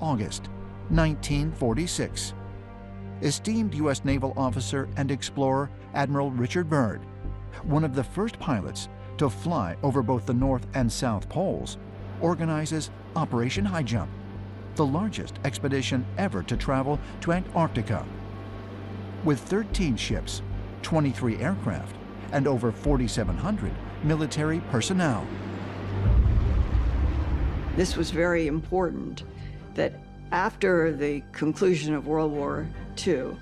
August 1946. Esteemed U.S. naval officer and explorer Admiral Richard Byrd, one of the first pilots to fly over both the North and South Poles, organizes Operation High Jump, the largest expedition ever to travel to Antarctica. With 13 ships, 23 aircraft, and over 4,700 military personnel. This was very important that after the conclusion of World War II,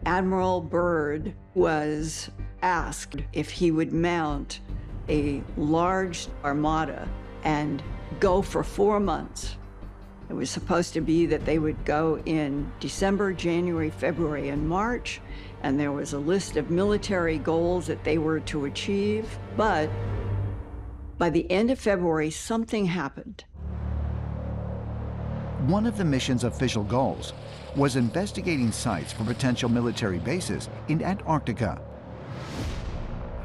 Admiral Byrd was asked if he would mount a large armada and go for 4 months. It was supposed to be that they would go in December, January, February, and March, and there was a list of military goals that they were to achieve. But by the end of February, something happened. One of the mission's official goals was investigating sites for potential military bases in Antarctica.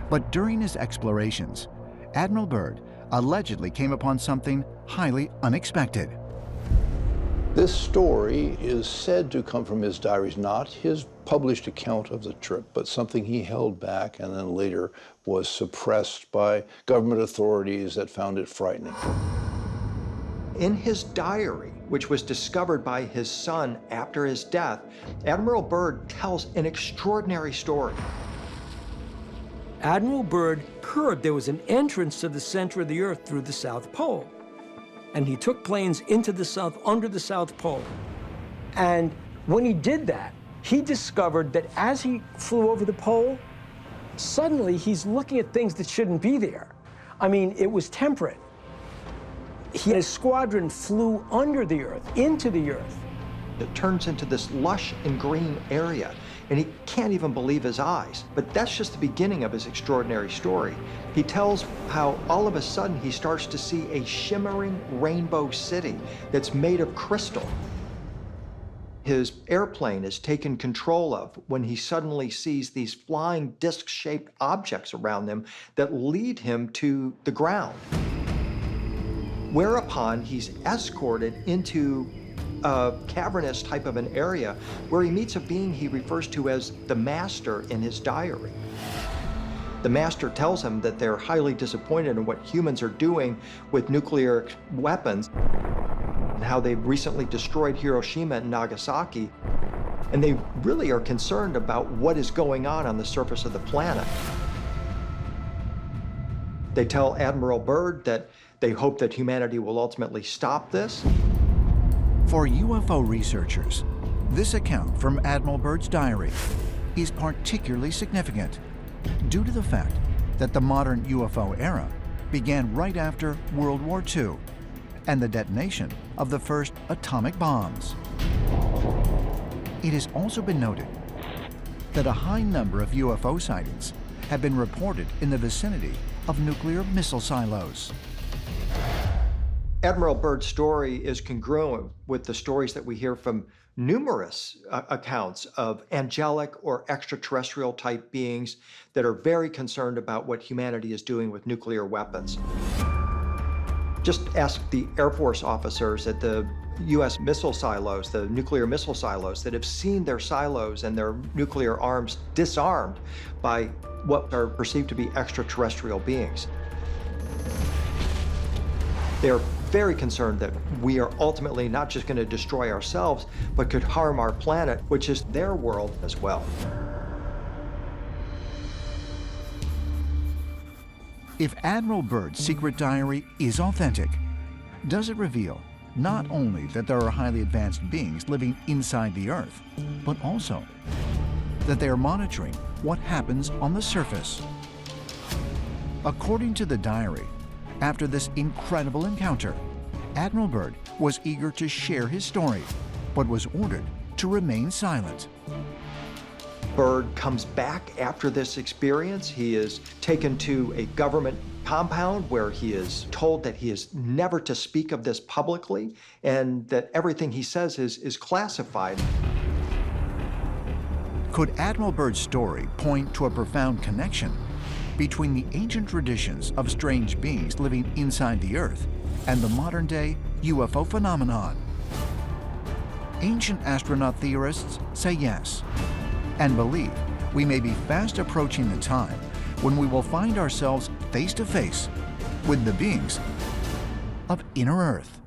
But during his explorations, Admiral Byrd allegedly came upon something highly unexpected. This story is said to come from his diaries, not his published account of the trip, but something he held back and then later was suppressed by government authorities that found it frightening. In his diary, which was discovered by his son after his death, Admiral Byrd tells an extraordinary story. Admiral Byrd heard there was an entrance to the center of the Earth through the South Pole. And he took planes into the South, under the South Pole. And when he did that, he discovered that as he flew over the pole, suddenly he's looking at things that shouldn't be there. I mean, it was temperate. His squadron flew under the Earth, into the Earth. It turns into this lush and green area, and he can't even believe his eyes. But that's just the beginning of his extraordinary story. He tells how all of a sudden he starts to see a shimmering rainbow city that's made of crystal. His airplane is taken control of when he suddenly sees these flying disc-shaped objects around them that lead him to the ground. Whereupon he's escorted into a cavernous type of an area where he meets a being he refers to as the Master in his diary. The Master tells him that they're highly disappointed in what humans are doing with nuclear weapons and how they've recently destroyed Hiroshima and Nagasaki, and they really are concerned about what is going on the surface of the planet. They tell Admiral Byrd that they hope that humanity will ultimately stop this. For UFO researchers, this account from Admiral Byrd's diary is particularly significant due to the fact that the modern UFO era began right after World War II and the detonation of the first atomic bombs. It has also been noted that a high number of UFO sightings have been reported in the vicinity of nuclear missile silos. Admiral Byrd's story is congruent with the stories that we hear from numerous accounts of angelic or extraterrestrial type beings that are very concerned about what humanity is doing with nuclear weapons. Just ask the Air Force officers at the U.S. missile silos, the nuclear missile silos, that have seen their silos and their nuclear arms disarmed by what are perceived to be extraterrestrial beings. They're very concerned that we are ultimately not just going to destroy ourselves, but could harm our planet, which is their world as well. If Admiral Byrd's secret diary is authentic, does it reveal not only that there are highly advanced beings living inside the Earth, but also that they are monitoring what happens on the surface? According to the diary, after this incredible encounter, Admiral Byrd was eager to share his story, but was ordered to remain silent. Byrd comes back after this experience. He is taken to a government compound where he is told that he is never to speak of this publicly and that everything he says is classified. Could Admiral Byrd's story point to a profound connection between the ancient traditions of strange beings living inside the Earth and the modern-day UFO phenomenon? Ancient astronaut theorists say yes, and believe we may be fast approaching the time when we will find ourselves face to face with the beings of inner Earth.